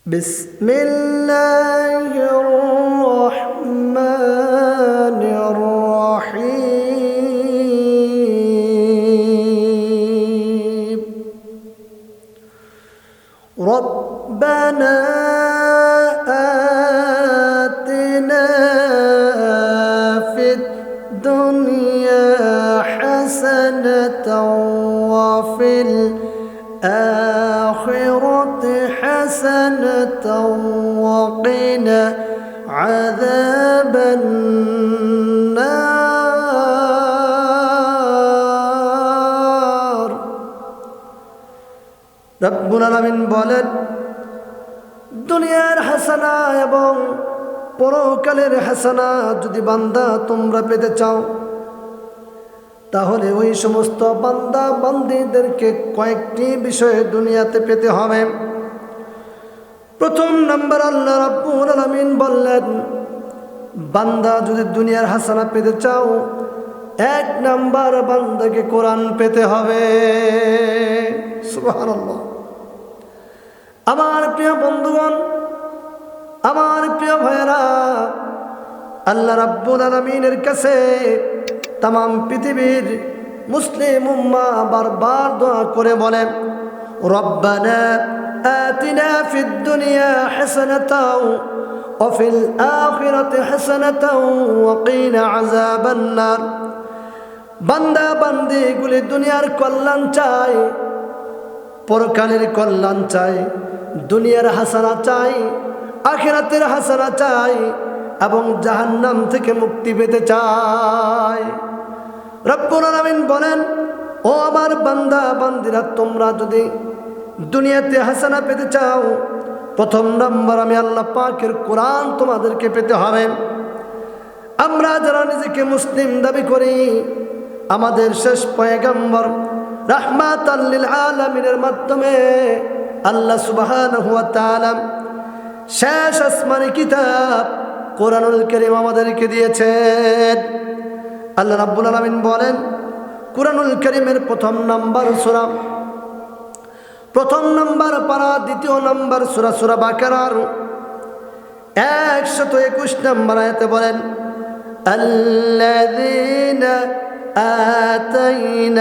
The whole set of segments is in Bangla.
بسم الله الرحمن الرحيم ربنا آتنا في الدنيا حسنة وفي الآخرة حسنة وقنا عذاب النار রব্বুল আলামিন বলেন, দুনিয়ার হাসানা এবং পরকালের হাসানা যদি বান্দা তোমরা পেতে চাও, তাহলে ওই সমস্ত বান্দা বান্দীদেরকে কয়েকটি বিষয়ে দুনিয়াতে পেতে হবে। প্রথম নাম্বার, আল্লাহ রাব্বুল আলামিন বললেন, বান্দা যদি দুনিয়ার হাসানা পেতে চাও, এক নাম্বার বান্দাকে কোরআন পেতে হবে। সুবহানাল্লাহ। আমার প্রিয় বন্ধুগণ, আমার প্রিয় ভাইয়েরা, আল্লাহ রাব্বুল আলামিনের কাছে তামাম পৃথিবীর মুসলিম উম্মাহ বারবার দোয়া করে বলেন, রব্বানা আতিনা ফিদ দুনিয়া হাসানাতাও ওয়া ফিল আখিরাতি হাসানাতাও ওয়া কিনা আযাবান নার। বান্দা বান্দীগুলি দুনিয়ার কল্যাণ চায়, পরকালের কল্যাণ চায়, দুনিয়ার হাসানা চায়, আখিরাতের হাসানা চায় এবং জাহান্নাম থেকে মুক্তি পেতে চায়। রব্বুল আলামিন বলেন, ও আমার বান্দা বান্দীরা, তোমরা যদি দুনিয়াতে হাসানা পেতে চাও, প্রথম নম্বর আমি আল্লাহ পাকের কোরআন তোমাদেরকে পেতে হবে। আমরা যারা নিজেকে মুসলিম দাবি করি, আমাদের শেষ পয়গম্বর রাহমাতাল লিল আলামিনের মাধ্যমে আল্লাহ সুবহানাহু ওয়া তাআলা শেষ আসমানি কিতাব কোরআনুল কারীম আমাদেরকে দিয়েছেন। আল্লাহ রাব্বুল আলামিন বলেন, কোরআনুল কারীমের প্রথম নাম্বার সূরা, প্রথম নাম্বার পারা, দ্বিতীয় নাম্বার সূরা, সূরা বাকারার 121 নম্বর আয়াতে বলেন, আল্লাযীনা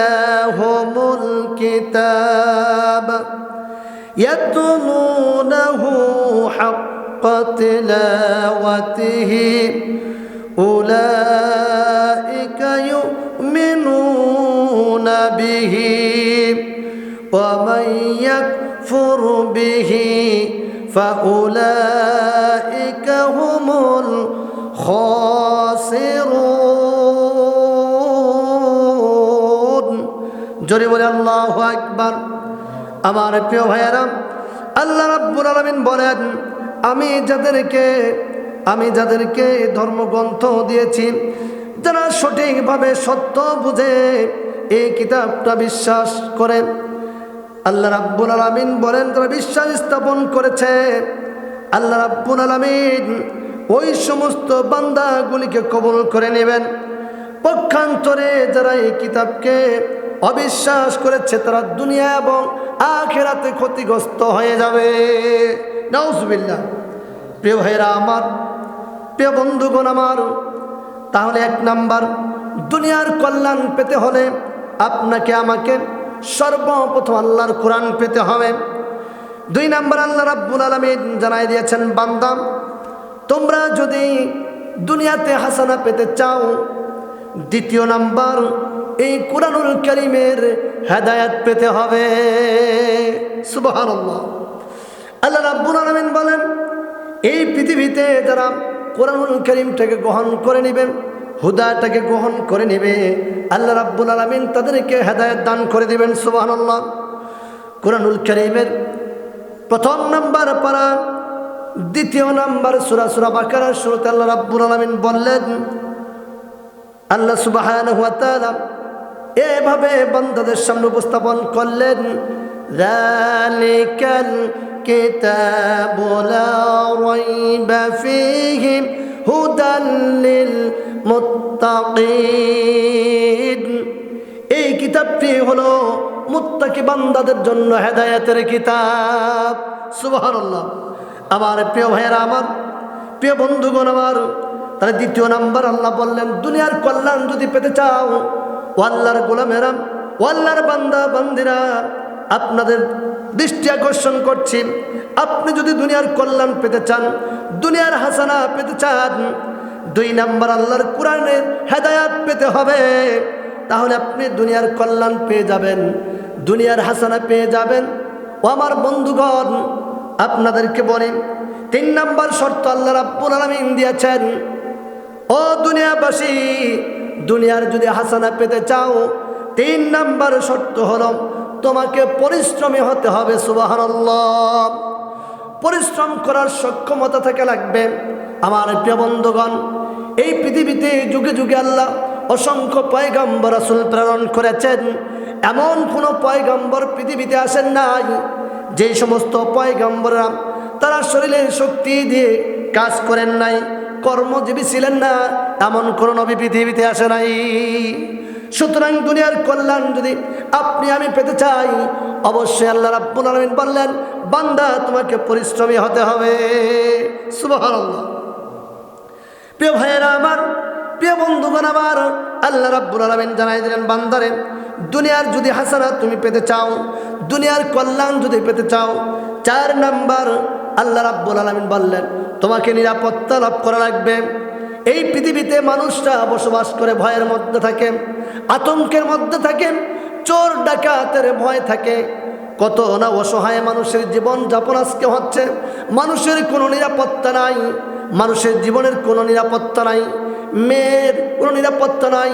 আতাইনাহুমুল কিতাব ইয়াতলুনাহু হাক্কা তিলাওয়াতিহি উলাইকা ইউমিনুনা বিহি ওয়া মান ইয়াকফুর বিহি ফাউলাইকা হুমুল খাসিরুন। জোরে বলে আল্লাহু আকবার। আমার প্রিয় ভাইয়েরা, আল্লাহ রাব্বুল আলামিন বলেন, আমি যাদেরকে ধর্মগ্রন্থ দিয়েছি, যারা সঠিকভাবে সত্য বুঝে এই কিতাবটা বিশ্বাস করে, আল্লাহ রাব্বুল আলামিন বলেন, যারা বিশ্বাস স্থাপন করেছে, আল্লাহ রাব্বুল আলামিন ওই সমস্ত বান্দাগুলিকে কবুল করে নেবেন। পক্ষান্তরে যারা এই কিতাবকে অবিশ্বাস করেছে, তারা দুনিয়া এবং আখিরাতে ক্ষতিগ্রস্ত হয়ে যাবে। নাউজুবিল্লাহ। প্রিয় ভাইরা আমার, প্রিয় বন্ধুগণ আমার, তাহলে এক নাম্বার, দুনিয়ার কল্যাণ পেতে হলে আপনাকে আমাকে সর্বপ্রথম আল্লাহর কোরআন পেতে হবে। দুই নাম্বার, আল্লাহ রাব্বুল আলামিন জানাই দিয়েছেন, বান্দা তোমরা যদি দুনিয়াতে হাসানা পেতে চাও, দ্বিতীয় নাম্বার এই কোরআনুল কারীমের হেদায়েত পেতে হবে। সুবহানাল্লাহ। আল্লাহ রাব্বুল আলামিন বলেন, এই পৃথিবীতে যারা কোরআনুল কারীমটাকে গ্রহণ করে নেবেন, হুদাটাকে গ্রহণ করে নেবে, আল্লাহ রাব্বুল আলামিন তাদেরকে হেদায়েত দান করে দিবেন। সুবহানাল্লাহ। কোরআনুল কারীমের প্রথম নাম্বার পারা, দ্বিতীয় নাম্বার সূরা, সূরা বাকারার শুরুতে আল্লাহ রাব্বুল আলামিন বললেন, আল্লাহ সুবহানাহু ওয়া তাআলা এভাবে বান্দাদের সামনে উপস্থাপন করলেন, যালিকাল কিতাবু লা রাইবা ফীহি হুদাল লিল মুত্তাকিন। এই কিতাবটি হলো মুত্তাকি বান্দাদের জন্য হেদায়েতের কিতাব। সুবহানাল্লাহ। আমার প্রিয় ভাইয়েরা, আমার প্রিয় বন্ধুগণ আমার, তাহলে দ্বিতীয় নাম্বার আল্লাহ বললেন, দুনিয়ার কল্যাণ যদি পেতে চাও, ও আল্লাহর গোলামেরা, ও আল্লাহর বান্দা বান্দিরা, আপনাদের দৃষ্টি আকর্ষণ করছি, আপনি যদি দুনিয়ার কল্যাণ পেতে চান, দুনিয়ার হাসানা পেতে চান, 2 নাম্বার আল্লাহর কোরআনের হেদায়াত পেতে হবে। তাহলে আপনি দুনিয়ার কল্যাণ পেয়ে যাবেন, দুনিয়ার হাসানা পেয়ে যাবেন। ও আমার বন্ধুগণ, আপনাদেরকে বলি, 3 নাম্বার শর্ত আল্লাহ রাব্বুল আলামিন দিয়েছেন। ও দুনিয়াবাসী, দুনিয়ার যদি হাসানা পেতে চাও, 3 নাম্বার শর্ত হলো তোমাকে পরিশ্রমী হতে হবে। সুবহানাল্লাহ। পরিশ্রম করার সক্ষমতা থাকা লাগবে। আমার প্রিয় বন্ধুগণ, এই পৃথিবীতে যুগে যুগে আল্লাহ অসংখ্য পয়গম্বর রাসূল প্রেরণ করেছেন। এমন কোনো পয়গম্বর পৃথিবীতে আসেন নাই যে সমস্ত পয়গম্বররা তারা শরীরের শক্তি দিয়ে কাজ করেন নাই, কর্মজীবী ছিলেন না, এমন কোনো নবী পৃথিবীতে আসে নাই। সুতরাং দুনিয়ার কল্যাণ যদি আপনি আমি পেতে চাই, অবশ্যই আল্লাহ রাব্বুল আলামিন বললেন, বান্দা তোমাকে পরিশ্রমী হতে হবে। সুবহানাল্লাহ। প্রিয় ভাইয়েরা আমার, প্রিয় বন্ধুগণ আমার, আল্লাহ রাব্বুল আলামিন জানাই দিলেন, বান্দারে দুনিয়ার যদি হাসানা তুমি পেতে চাও, দুনিয়ার কল্যাণ যদি পেতে চাও, 4 নাম্বার আল্লাহ রাব্বুল আলামিন বললেন, তোমাকে নিরাপত্তা লাভ করা লাগবে। এই পৃথিবীতে মানুষরা বসবাস করে ভয়ের মধ্যে থাকে, আতঙ্কের মধ্যে থাকে, চোর ডাকাতের ভয় থাকে, কত না অসহায় মানুষের জীবন যাপন আজকে হচ্ছে। মানুষের কোনো নিরাপত্তা নাই, মানুষের জীবনের কোনো নিরাপত্তা নাই, মেয়ের কোনো নিরাপত্তা নাই,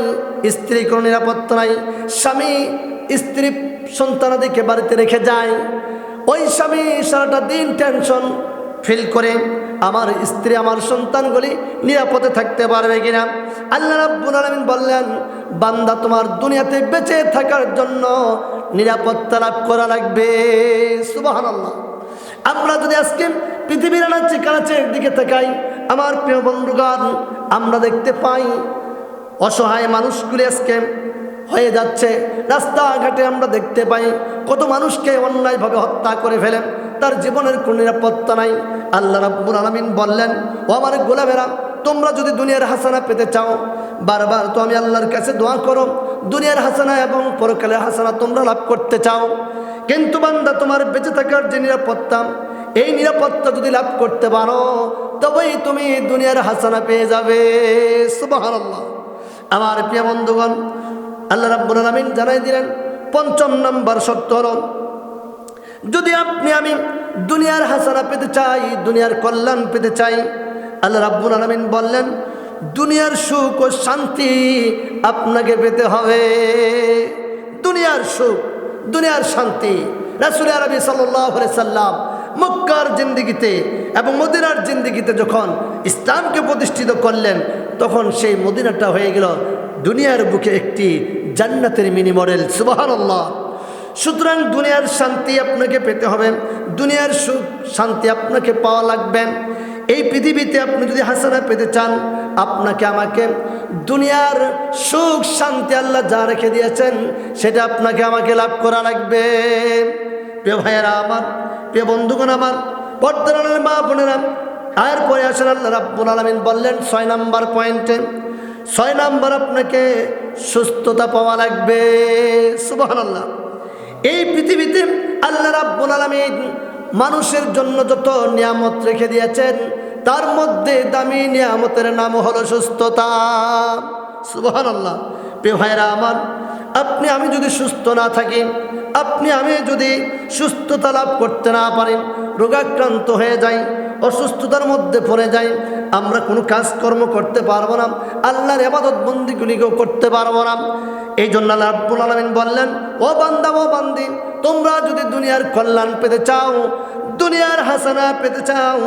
স্ত্রীর কোনো নিরাপত্তা নাই। স্বামী স্ত্রী সন্তানাদিকে বাড়িতে রেখে যায়, ওই স্বামী সারাটা দিন টেনশন ফিল করে, আমার স্ত্রী আমার সন্তানগুলি নিরাপদে থাকতে পারবে কিনা। আল্লাহ রাব্বুল আলামিন বললেন, বান্দা তোমার দুনিয়াতে বেঁচে থাকার জন্য নিরাপত্তা লাভ করা লাগবে। সুবহানাল্লাহ। আমরা যদি আজকে পৃথিবীর আনাচে কানাচের দিকে তাকাই, আমার প্রিয় বন্ধুগণ, আমরা দেখতে পাই অসহায় মানুষগুলি আজকে হয়ে যাচ্ছে। রাস্তাঘাটে আমরা দেখতে পাই কত মানুষকে অন্যায়ভাবে হত্যা করে ফেলেন, তার জীবনের কোনো নিরাপত্তা নাই। আল্লাহ রাব্বুল আলামিন বললেন, ও আমার গোলামেরা, তোমরা যদি দুনিয়ার হাসানা পেতে চাও, বারবার তো আমি আল্লাহর কাছে দোয়া করো, দুনিয়ার হাসানা এবং পরকালের হাসানা তোমরা লাভ করতে চাও। কিন্তু বান্দা তোমার বেঁচে থাকার যে নিরাপত্তা, এই নিরাপত্তা যদি লাভ করতে পারো, তবেই তুমি দুনিয়ার হাসানা পেয়ে যাবে। সুবহানাল্লাহ। আমার প্রিয় বন্ধুগণ, আল্লাহ রাব্বুল আলামিন জানাই দিলেন, 5 নাম্বার শর্ত হলো, যদি আপনি আমি দুনিয়ার হাসানা পেতে চাই, দুনিয়ার কল্যাণ পেতে চাই, আল্লাহ রাব্বুল আলামিন বললেন, দুনিয়ার সুখ ও শান্তি আপনাকে পেতে হবে। দুনিয়ার সুখ, দুনিয়ার শান্তি। রাসূল আরবি সাল্লাল্লাহু আলাইহি সাল্লাম মক্কার জিন্দেগিতে এবং মদিনার জিন্দেগিতে যখন ইসলামকে প্রতিষ্ঠিত করলেন, তখন সেই মদিনাটা হয়ে গেল দুনিয়ার বুকে একটি জান্নাতের মিনি মডেল। সুবহানাল্লাহ। সুতরাং দুনিয়ার শান্তি আপনাকে পেতে হবে, দুনিয়ার সুখ শান্তি আপনাকে পাওয়া লাগবে। এই পৃথিবীতে আপনি যদি হাসানা পেতে চান, আপনাকে আমাকে দুনিয়ার সুখ শান্তি আল্লাহ যা রেখে দিয়েছেন, সেটা আপনাকে আমাকে লাভ করা লাগবে। প্রিয় ভাইয়েরা আমার, প্রিয় বন্ধুগণ আমার, পর্দার মা বোনেরা, এরপরে আসেন আল্লাহ রাব্বুল আলামিন বললেন 6 নাম্বার পয়েন্টে, 6 নাম্বার আপনাকে সুস্থতা পাওয়া লাগবে। সুবহানাল্লাহ। এই পৃথিবীতে আল্লাহ রাব্বুল আলামিন মানুষের জন্য যত নিয়ামত রেখে দিয়েছেন, তার মধ্যে দামি নিয়ামতের নাম হলো সুস্থতা। সুবহানাল্লাহ। প্রিয় ভাইরা আমার, আপনি আমি যদি সুস্থ না থাকি, আপনি আমি যদি সুস্থতা লাভ করতে না পারি, রোগাক্রান্ত হয়ে যাই, অসুস্থতার মধ্যে পড়ে যাই, আমরা কোনো কাজকর্ম করতে পারবো না, আল্লাহর ইবাদত বন্দিগুলিকেও করতে পারবো না। এই জন্য আল্লাহ রাব্বুল আলামিন বললেন, ও বান্দা, ও বান্দি, তোমরা যদি দুনিয়ার কল্যাণ পেতে চাও, দুনিয়ার হাসানা পেতে চাও,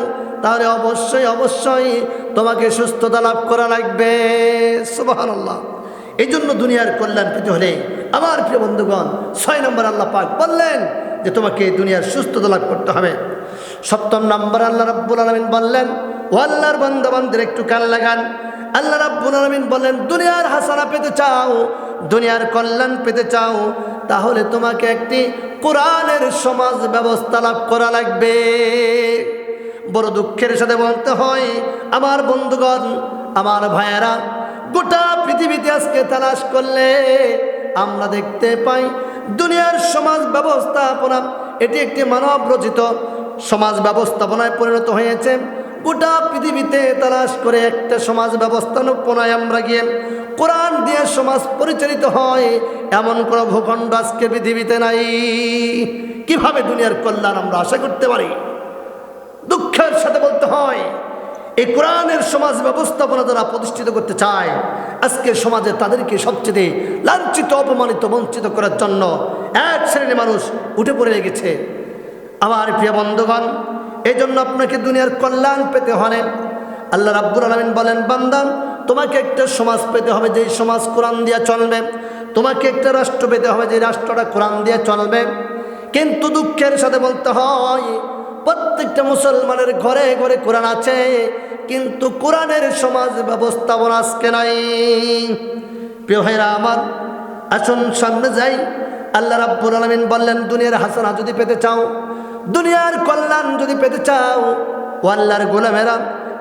তাহলে অবশ্যই অবশ্যই তোমাকে সুস্থতা লাভ করা লাগবে। সুবহানাল্লাহ। এই জন্য দুনিয়ার কল্যাণ পেতে হলে আমার প্রিয় বন্ধুগণ 6 নম্বর আল্লাহ পাক বললেন যে তোমাকে দুনিয়ার সুস্থতা লাভ করতে হবে। 7 নম্বর আল্লাহ রাব্বুল আলামিন বললেন, ও আল্লাহর বান্দা বান্দিরা একটু কান লাগান। আল্লাহ রাব্বুল আলামিন বললেন, দুনিয়ার হাসানা পেতে চাও, দুনিয়ার কল্যাণ পেতে চাও, তাহলে তোমাকে একটি কোরআনের সমাজ ব্যবস্থা লাভ করা লাগবে। বড় দুঃখের সাথে বলতে হয়, আমার বন্ধুগণ, আমার ভাইয়েরা, গোটা পৃথিবীতে আজকে তালাশ করলে আমরা দেখতে পাই দুনিয়ার সমাজ ব্যবস্থাপনা এটি একটি মানব রচিত সমাজ ব্যবস্থাপনায় পরিণত হয়েছে। গোটা পৃথিবীতে তালাশ করে একটা সমাজ ব্যবস্থাপনায় আমরা গিয়ে কোরআন দিয়ে সমাজ পরিচালিত হয় এমন কোনো ভূখণ্ড আজকে পৃথিবীতে নাই। কিভাবে দুনিয়ার কল্যাণ আমরা আশা করতে পারি? দুঃখের সাথে বলতে হয়, এই কোরআনের সমাজ ব্যবস্থাপনা যারা প্রতিষ্ঠিত করতে চায়, আজকে সমাজে তাদেরকে সবচেয়ে লাঞ্ছিত, অপমানিত, বঞ্চিত করার জন্য এক শ্রেণীর মানুষ উঠে পড়ে লেগেছে। আমার প্রিয় বন্ধুগণ, এই জন্য আপনাকে দুনিয়ার কল্যাণ পেতে হলে আল্লাহ রাব্বুল আলামিন বলেন, বান্দা, তোমাকে একটা সমাজ পেতে হবে যেই সমাজ কোরআন দিয়ে চলবে। তোমাকে একটা রাষ্ট্র পেতে হবে যে রাষ্ট্রটা কোরআন দিয়ে চলবে। কিন্তু দুঃখের সাথে বলতে হয়, প্রত্যেকটা মুসলমানের ঘরে ঘরে কোরআন আছে, কিন্তু কোরআনের সমাজ ব্যবস্থাপনা আজকে নাই। প্রিয় ভাইরা আমার, আসুন সামনে যাই। আল্লাহ রাব্বুল আলামিন বললেন, দুনিয়ার হাসানা যদি পেতে চাও, দুনিয়ার কল্যাণ যদি পেতে চাও, ও আল্লাহর গোলামেরা,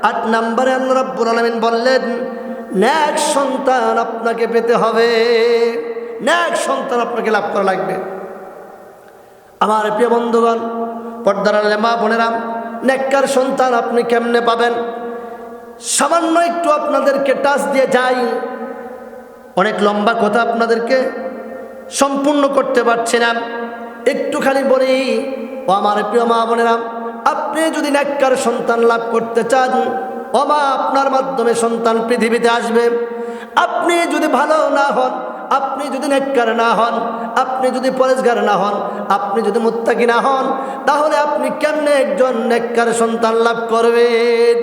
8 নম্বরে আল্লাহ রাব্বুল আলামিন বললেন, নেক সন্তান আপনাকে পেতে হবে। নেক সন্তান আপনাকে লাভ করা লাগবে। আমার প্রিয় বন্ধুগণ, পর্দার আড়ালে মা বোনেরা, নেককার সন্তান আপনি কেমনে পাবেন? সামান্য একটু আপনাদেরকে টাচ দিয়ে যাই, অনেক লম্বা কথা আপনাদেরকে সম্পূর্ণ করতে পারছি না, একটুখানি বলি। ও আমার প্রিয় মা বোনেরা, আপনি যদি নেককার সন্তান লাভ করতে চান, ও মা, আপনার মাধ্যমে সন্তান পৃথিবীতে আসবে। আপনি যদি ভালো না হন, আপনি যদি নেককার না হন, আপনি যদি পরেজগার না হন, আপনি যদি মুত্তাকি না হন, তাহলে আপনি কেমনে একজন নেককার সন্তান লাভ করবেন?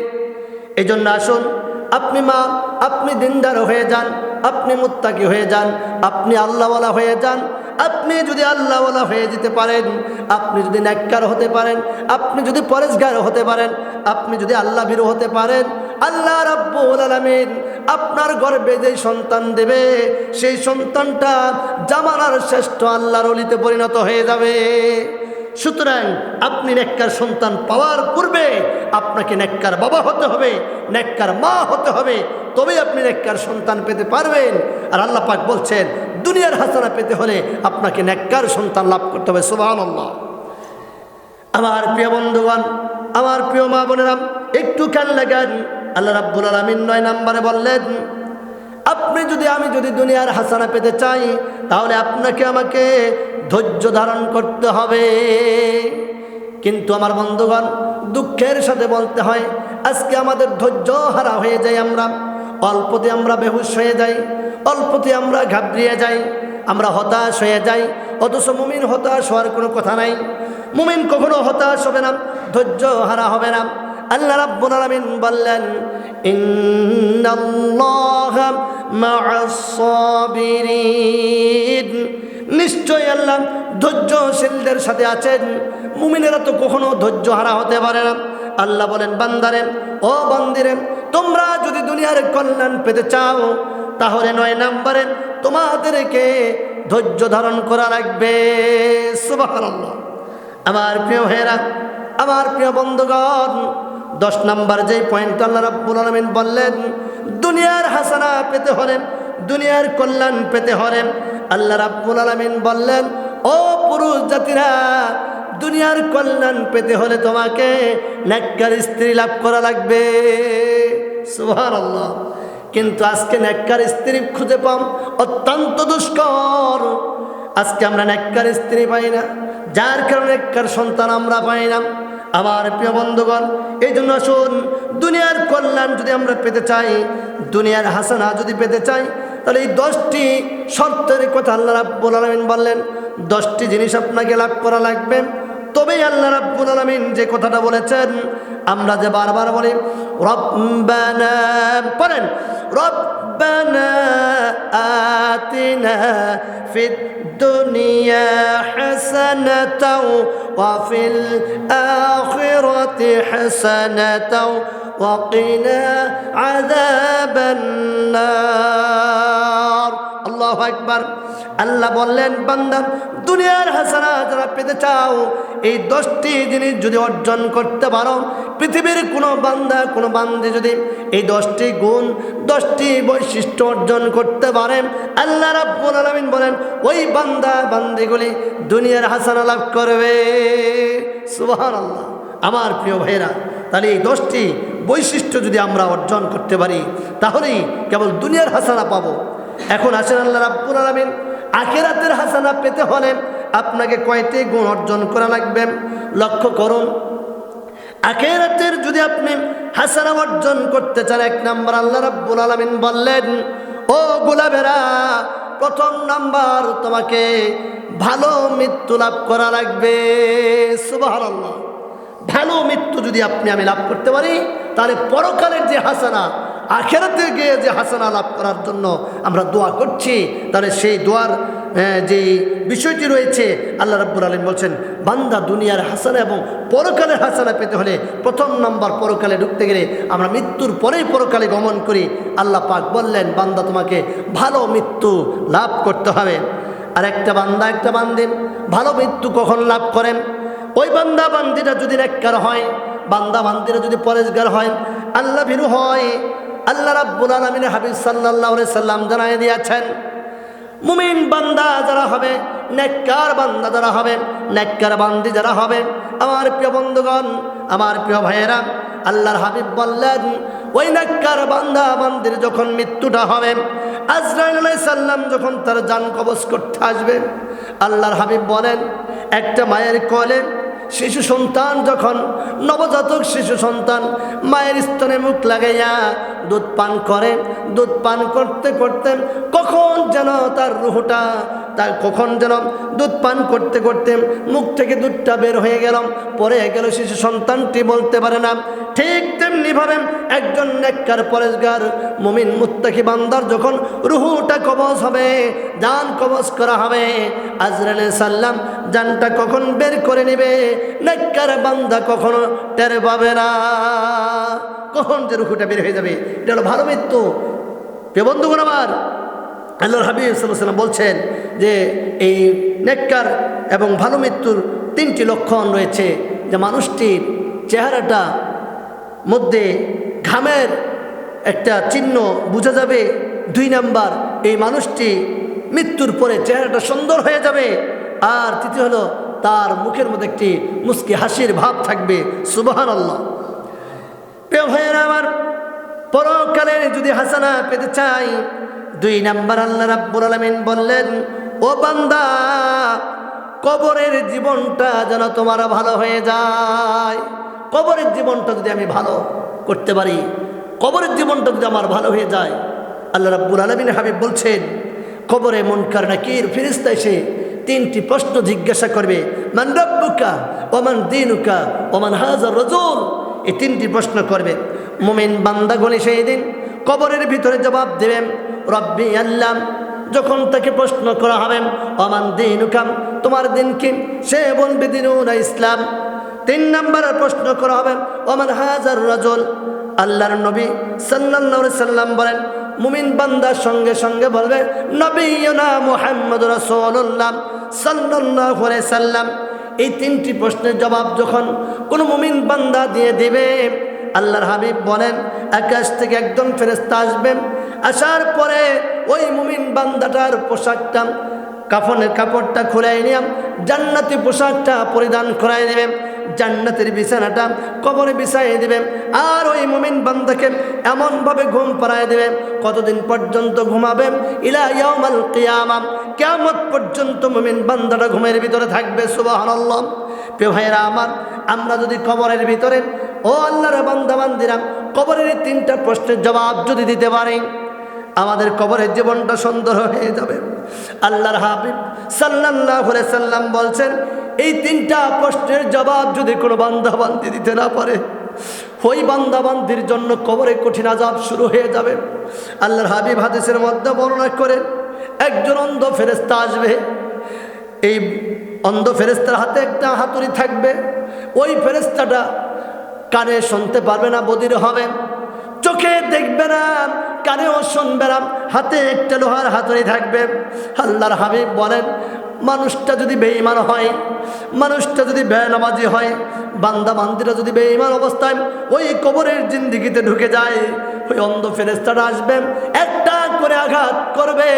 এই জন্য আসুন, আপনি মা, আপনি দিনদার হয়ে যান, আপনি মুত্তাকি হয়ে যান, আপনি আল্লাহওয়ালা হয়ে যান। আপনি যদি আল্লাহওয়ালা হয়ে যেতে পারেন, আপনি যদি নেককার হতে পারেন, আপনি যদি পরেজগার হতে পারেন, আপনি যদি আল্লাহ ভীরু হতে পারেন, আল্লাহ রাব্বুল আলামিন আপনার গর্ভে যেই সন্তান দেবে, সেই সন্তানটা জামানার শ্রেষ্ঠ আল্লাহর ওলিতে পরিণত হয়ে যাবে। সুতরাং আপনি নেককার সন্তান পাওয়ার পূর্বে আপনাকে নেককার বাবা হতে হবে, নেককার মা হতে হবে, তবেই আপনি নেককার সন্তান পেতে পারবেন। আর আল্লাহ পাক বলছেন, দুনিয়ার হাসানা পেতে হলে আপনাকে নেককার সন্তান লাভ করতে হবে। সুবহানাল্লাহ। আমার প্রিয় বন্ধুগণ, আমার প্রিয় মা বোনেরা, একটু খেয়াল লাগান। আল্লাহ রাব্বুল আলামিন 9 নম্বরে বললেন, আমি যদি দুনিয়ার হাসানা পেতে চাই, তাহলে আপনাকে আমাকে ধৈর্য ধারণ করতে হবে। কিন্তু আমার বন্ধুগণ, দুঃখের সাথে বলতে হয়, আজকে আমাদের ধৈর্য হারা হয়ে যায়। আমরা অল্পতে আমরা বেহুশ হয়ে যাই, অল্পতে আমরা ঘাবড়িয়ে যাই, আমরা হতাশ হয়ে যাই। অথচ মুমিন হতাশ হওয়ার কোনো কথা নাই। মুমিন কখনো হতাশ হবে না, ধৈর্য হারা হবে না। আল্লাহ রাব্বুল আলামিন বললেন, ইন্নাল্লাহা মা'আস সাবিরিন, নিশ্চয় আল্লাহ ধৈর্যশীলদের সাথে আছেন। মুমিনেরা তো কখনো ধৈর্য হারা হতে পারে না। আল্লাহ বলেন, বান্দারে, ও বান্দিরে, তোমরা যদি দুনিয়ার কল্যাণ পেতে চাও, তাহলে 9 নম্বরে তোমাদেরকে ধৈর্য ধারণ করা লাগবে। সুবহানাল্লাহ। আমার প্রিয় ভাইয়েরা, আমার প্রিয় বন্ধুগণ, 10 নম্বর যেই পয়েন্ট আল্লাহ রাব্বুল আলামিন বললেন, দুনিয়ার হাসানা পেতে হলে, দুনিয়ার কল্যাণ পেতে হলে আল্লাহ রাব্বুল আলামিন বললেন, ও পুরুষ জাতিরা, দুনিয়ার কল্যাণ পেতে হলে তোমাকে নেককার স্ত্রী লাভ করা লাগবে। সুবহানাল্লাহ। কিন্তু আজকে নেককার স্ত্রী খুঁজে পাম অত্যন্ত দুষ্কর। আজকে আমরা নেককার স্ত্রী পাই না, যার কারণে নেককার সন্তান আমরা পাই না। আমার প্রিয় বন্ধুগণ, এই জন্য আসুন, দুনিয়ার কল্যাণ যদি আমরা পেতে চাই, দুনিয়ার হাসানা যদি পেতে চাই, তাহলে এই 10টি শর্তের কথা আল্লাহ রাব্বুল আলামিন বললেন। 10টি জিনিস আপনাকে লাভ করা লাগবে, তবেই আল্লাহ রাব্বুল আলামিন যে কথাটা বলেছেন, আমরা যে বারবার বলি রব্বানা, পড়েন, রব্বানা আতিনা ফিদ দুনিয়া হাসানাতাও ওয়া ফিল আখিরাতি হাসানাতাও وقنا عذاب النار আল্লাহু আকবার আল্লাহ বললেন বান্দা দুনিয়ার হাসানা যারা পেতে চাও এই 10টি জিনিস যদি অর্জন করতে পারো পৃথিবীর কোনো বান্দা কোনো বান্দী যদি এই 10টি গুণ 10টি বৈশিষ্ট্য অর্জন করতে পারে আল্লাহ রাব্বুল আলামিন বলেন ওই বান্দা বান্দীগুলি দুনিয়ার হাসানা লাভ করবে সুবহানাল্লাহ আমার প্রিয় ভাইরা তাহলে এই 10টি বৈশিষ্ট্য যদি আমরা অর্জন করতে পারি তাহলেই কেবল দুনিয়ার হাসানা পাবো এখন আসেন আল্লাহ রাব্বুল আলামিন আখিরাতের হাসানা পেতে হলে আপনাকে কয়টি গুণ অর্জন করা লাগবে লক্ষ্য করুন আখিরাতের যদি আপনি হাসানা অর্জন করতে চান এক নাম্বার আল্লাহ রাব্বুল আলামিন বললেন ও গোলামেরা প্রথম নাম্বার তোমাকে ভালো মৃত্যু লাভ করা লাগবে সুবহানাল্লাহ ভালো মৃত্যু যদি আমি লাভ করতে পারি তাহলে পরকালের যে হাসানা আখিরাতে গিয়ে যে হাসানা লাভ করার জন্য আমরা দোয়া করছি তাহলে সেই দোয়ার যে বিষয়টি রয়েছে আল্লাহ রাব্বুল আলামিন বলছেন বান্দা দুনিয়ার হাসানা এবং পরকালের হাসানা পেতে হলে প্রথম নম্বর পরকালে ঢুকতে গেলে আমরা মৃত্যুর পরেই পরকালে গমন করি আল্লাহ পাক বললেন বান্দা তোমাকে ভালো মৃত্যু লাভ করতে হবে আর একটা বান্দা একটা বান্দি ভালো মৃত্যু কখন লাভ করেন ওই বান্দা বান্দিরা যদি নেককার হয় বান্দা বান্দিরা যদি পরেশগার হয় আল্লাহ ভীরু হয় আল্লাহ রাব্বুল আলামিনের হাবিব সাল্লাল্লাহু আলাইহি সাল্লাম জানায় দিয়েছেন মুমিন বান্দা যারা হবে নেককার বান্দা যারা হবে নেককার বান্দি যারা হবে আমার প্রিয় বন্ধুগণ আমার প্রিয় ভাইয়েরা আল্লাহর হাবিব বললেন ওই নেককার বান্দা বান্দির যখন মৃত্যুটা হবে আজরাইল আলাইহিস সালাম যখন তার জান কবজ করতে আসবে আল্লাহর হাবিব বলেন একটা মায়ের কোলে শিশু সন্তান যখন নবজাতক শিশু সন্তান মায়ের স্তনে মুখ লাগাইয়া দুধ পান করে দুধ পান করতে করতে কখন যেন তার রুহটা তার কখন যেন দুধ পান করতে করতে মুখ থেকে দুধটা বের হয়ে গেল পরে গেল শিশু সন্তানটি বলতে পারে না ঠিক তেমনিভাবে একজন নেককার পরেশগার মুমিন মুত্তাকি বান্দার যখন রুহুটা কবজ হবে জান কবজ করা হবে আজরাইল সাল্লাম জানটা কখন বের করে নেবে নেককার বান্দা কখনো টের পাবে না কখন যে রুহুটা বের হয়ে যাবে এটা হলো ভালো মৃত্যু প্রিয় বন্ধুগণ আমার আল্লাহর হাবিব সাল্লাল্লাহু আলাইহি ওয়াসাল্লাম বলছেন যে এই নেককার এবং ভালো মৃত্যুর 3টি লক্ষণ রয়েছে যে মানুষটির চেহারাটা মধ্যে ঘামের একটা চিহ্ন বোঝা যাবে 2 নাম্বার এই মানুষটি মৃত্যুর পরে চেহারাটা সুন্দর হয়ে যাবে আর তৃতীয় হলো তার মুখের মধ্যে একটি মুস্কি হাসির ভাব থাকবে সুবহানাল্লাহ প্রিয় ভাইয়েরা আমার পরকালে যদি হাসানা পেতে চাই 2 নাম্বার আল্লাহ রাব্বুল আলামিন বললেন ও বান্দা কবরের জীবনটা যেন তোমার ভালো হয়ে যায় কবরের জীবনটা যদি আমি ভালো করতে পারি কবরের জীবনটা যদি আমার ভালো হয়ে যায় আল্লাহ রাব্বুল আলামিন হাবিব বলছেন কবরে মুনকার নাকির ফেরেশতা এসে 3টি প্রশ্ন জিজ্ঞাসা করবে মান রাব্বুকা ওয়া মান দীনুকা ওয়া মান হাযার রাজুল এই 3টি প্রশ্ন করবে মুমিন বান্দাগণ সেই দিন কবরের ভিতরে জবাব দেবেন রব্বি আল্লাহ যখন তাকে প্রশ্ন করা হবে ওয়া মান দীনুকা তোমার দিন কি সে বলবে দিনুল ইসলাম 3 নম্বরের প্রশ্ন করা হবে ওয়া মান হাযার রাজুল আল্লাহর নবী সাল্লাল্লাহু আলাইহি সাল্লাম বলেন মুমিন বান্দার সঙ্গে সঙ্গে বলবে নবিয়ুনা মুহাম্মদুর রাসূলুল্লাহ সাল্লাল্লাহু আলাইহি সাল্লাম এই 3টি প্রশ্নের জবাব যখন কোন মুমিন বান্দা দিয়ে দেবে আল্লাহর হাবিব বলেন আকাশ থেকে একজন ফেরেশতা আসবেন আসার পরে ওই মুমিন বান্দাটার পোশাকটা কাফনের কাপড়টা খুলে নিয়ে জান্নাতি পোশাকটা পরিধান করায় দেবেন জান্নাতের বিছানাটা কবরে বিছাইয়ে দিবেন আর ওই মুমিন বান্দাকে এমনভাবে ঘুম পাড়ায় দেবেন কতদিন পর্যন্ত ঘুমাবেন ইলা ইয়াউমাল কিয়ামা কিয়ামত পর্যন্ত মুমিন বান্দাটা ঘুমের ভিতরে থাকবে সুবহানাল্লাহ প্রিয় ভাইরা আমার আমরা যদি কবরের ভিতরে ও আল্লাহর বান্দা বান্দিরা কবরের 3টা প্রশ্নের জবাব যদি দিতে পারি আমাদের কবরের জীবনটা সুন্দর হয়ে যাবে আল্লাহর হাবিব সাল্লাল্লাহু আলাইহি সাল্লাম বলছেন এই 3টা প্রশ্নের জবাব যদি কোনো বান্দা বান্দি দিতে না পারে ওই বান্দা বান্দির জন্য কবরে কঠিন আযাব শুরু হয়ে যাবে আল্লাহর হাবিব হাদিসের মধ্যে বর্ণনা করেন একজন অন্ধ ফেরেশতা আসবে এই অন্ধ ফেরেশতার হাতে একটা হাতুড়ি থাকবে ওই ফেরেশতাটা কানে শুনতে পারবে না, বধির হবে, চোখে দেখবে না, কানেও শুনবে না, হাতে একটা লোহার হাতুড়ি থাকবে। আল্লাহর হাবিব বলেন, মানুষটা যদি বেঈমান হয়, মানুষটা যদি বেনামাজি হয়, বান্দা বান্দিরা যদি বেঈমান অবস্থায় ওই কবরের জিন্দেগিতে ঢুকে যায়, ওই অন্ধ ফেরেশতারা আসবেন, একটা করে আঘাত করবে,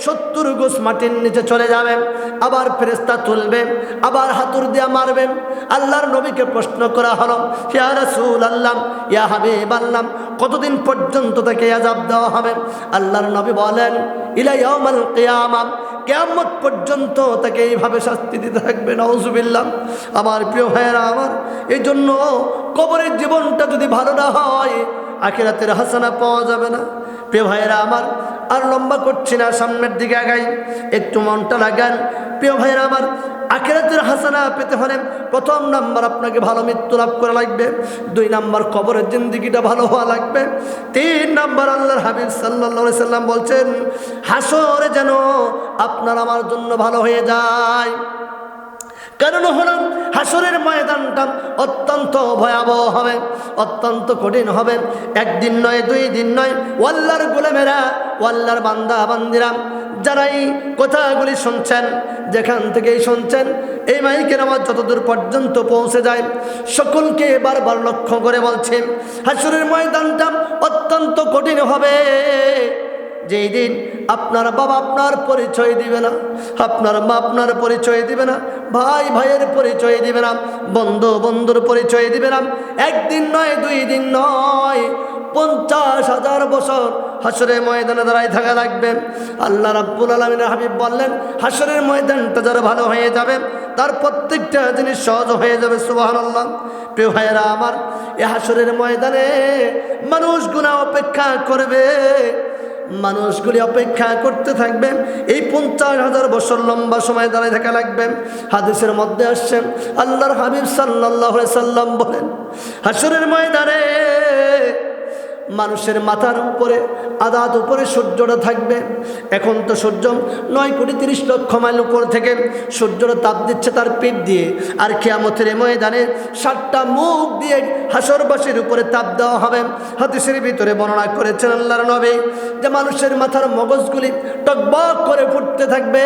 70 গোছ মাটির নিচে চলে যাবেন, আবার ফেরেশতা তুলবেন, আবার হাতুড় দিয়ে মারবেন। আল্লাহর নবীকে প্রশ্ন করা হলো, ইয়া রাসূলুল্লাহ, ইয়া হাবিবাল্লাহ, কতদিন পর্যন্ত তাকে আযাব দেওয়া হবে? আল্লাহর নবী বলেন, ইলা ইয়াউমাল কিয়ামah, কিয়ামত পর্যন্ত তাকে এইভাবে শাস্তি দিতে থাকবে। নাউযুবিল্লাহ। আমার প্রিয় ভাইয়েরা আমার, এই জন্য কবরের জীবনটা যদি ভালো না হয়, আখিরাতের হাসানা পাওয়া যাবে না। প্রিয় ভাইয়েরা আমার, আর লম্বা করছি না, সামনের দিকে আগাই, একটু মনটা লাগান। প্রিয় ভাইয়েরা আমার, আখিরাতের হাসানা পেতে হলে প্রথম নাম্বার আপনাকে ভালো মৃত্যু লাভ করা লাগবে, 2 নাম্বার কবরের জিন্দেগিটা ভালো হওয়া লাগবে, 3 নাম্বার আল্লাহর হাবিব সাল্লাল্লাহু আলাইহি সাল্লাম বলছেন, হাসরে যেন আপনার আমার জন্য ভালো হয়ে যায়। কারণ হলো হাসরের ময়দানটা অত্যন্ত ভয়াবহ হবে, অত্যন্ত কঠিন হবে। একদিন নয়, 2 দিন নয়, আল্লাহর গোলামেরা, আল্লাহর বান্দা বান্দিরা, যারা এই কথাগুলি শুনছেন, যেখান থেকেই শুনছেন, এই মাইকের আওয়াজ যতদূর পর্যন্ত পৌঁছে যায়, সকলকে বারবার লক্ষ্য করে বলছেন, হাসরের ময়দানটা অত্যন্ত কঠিন হবে। যেই দিন আপনার বাবা আপনার পরিচয় দিবে না, আপনার মা আপনার পরিচয় দিবে না, ভাই ভাইয়ের পরিচয় দিবে না, বন্ধু বন্ধুর পরিচয় দিবে না। একদিন নয়, 2 দিন নয়, 50,000 বছর হাসরের ময়দানে দাঁড়ায় থাকা লাগবে। আল্লাহ রাব্বুল আলামিনের হাবিব বললেন, হাসরের ময়দানটা যারা ভালো হয়ে যাবে, তার প্রত্যেকটা জিনিস সহজ হয়ে যাবে। সুবহানাল্লাহ। প্রিয় ভাইয়েরা আমার, এই হাসরের ময়দানে মানুষ গুনাহ অপেক্ষা করবে, মানুষগুলি অপেক্ষা করতে থাকবে। এই 50,000 বছর লম্বা সময় দাঁড়ায় থাকা লাগবে। হাদিসের মধ্যে আসছেন, আল্লাহর হাবিব সাল্লাল্লাহু আলাইহি সাল্লাম বলেন, হাসরের ময়দানে মানুষের মাথার উপরে, আদাত উপরে সূর্যটা থাকবে। এখন তো সূর্য 9,30,00,000 মাইল উপর থেকে সূর্যটা তাপ দিচ্ছে তার পিঠ দিয়ে, আর কিয়ামতের ময়দানে 7টা মুখ দিয়ে হাসরবাসীর উপরে তাপ দেওয়া হবে। হাদিসের ভিতরে বর্ণনা করেছেন আল্লাহর নবী যে মানুষের মাথার মগজগুলি টকবক করে ফুটতে থাকবে,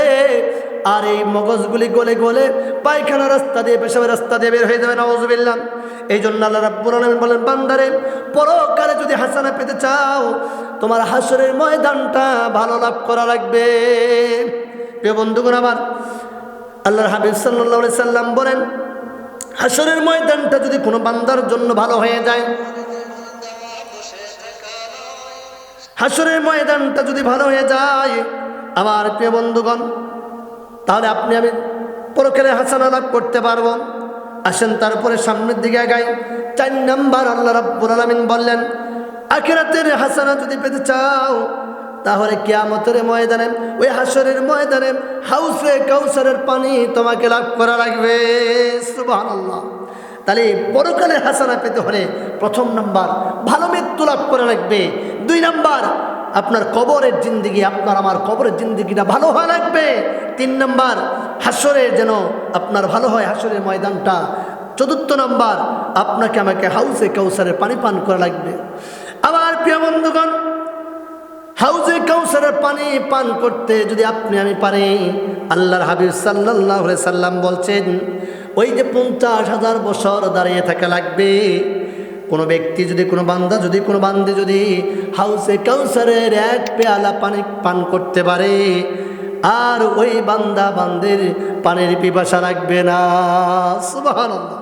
আর এই মগজগুলি গলে গলে পায়খানা রাস্তা দিয়ে, পেশাবের রাস্তা দিয়ে বের হয়ে যাবে। নাউযুবিল্লাহ। এই জন্য আল্লাহ রাব্বুল আলামিন বলেন, বান্দারে, পরকালে যদি হাসানা পেতে চাও, তোমার হাসরের ময়দানটা ভালো লাভ করা লাগবে। প্রিয় বন্ধুগণ আমার, আল্লাহর হাবিব সাল্লাল্লাহু আলাইহি সাল্লাম বলেন, হাসরের ময়দানটা যদি কোনো বান্দার জন্য ভালো হয়ে যায়, হাসরের ময়দানটা যদি ভালো হয়ে যায়, আমার প্রিয় বন্ধুগণ, তাহলে আপনি আমি পরকালে হাসানা লাভ করতে পারবো। আসেন তারপরে সামনের দিকে আগাই। 4 নাম্বার আল্লাহ রাব্বুল আলামিন বললেন, আখিরাতের হাসানা যদি পেতে চাও, তাহলে কিয়ামতের ময়দানে, ওই হাসরের ময়দানে হাউসে কাউসারের পানি তোমাকে লাভ করা লাগবে। সুবহানাল্লাহ। তাহলে পরকালে হাসানা পেতে হলে প্রথম নাম্বার ভালো মৃত্যু লাভ করা লাগবে, 2 নাম্বার আপনার কবরের জিন্দেগি, আপনার আমার কবরের জিন্দেগিটা ভালো হওয়া লাগবে, 3 নাম্বার হাসরে যেন আপনার ভালো হয়, হাসরের ময়দানটা, 4র্থ নাম্বার আপনাকে আমাকে হাউসে কাউসারের পানি পান করা লাগবে। আমার প্রিয় বন্ধুগণ, হাউসে কাউসারের পানি পান করতে যদি আপনি আমি পারি, আল্লাহর হাবিব সাল্লাল্লাহু আলাইহি সাল্লাম বলছেন, ওই যে 50,000 বছর দাঁড়িয়ে থাকা লাগবে। কোনো ব্যক্তি যদি, কোনো বান্দা যদি, কোনো বান্দি যদি হাউসে কাউসারের 1 পেয়ালা পানি পান করতে পারে, আর ওই বান্দা বান্দির পানির পিপাসা লাগবে না। সুবহানাল্লাহ।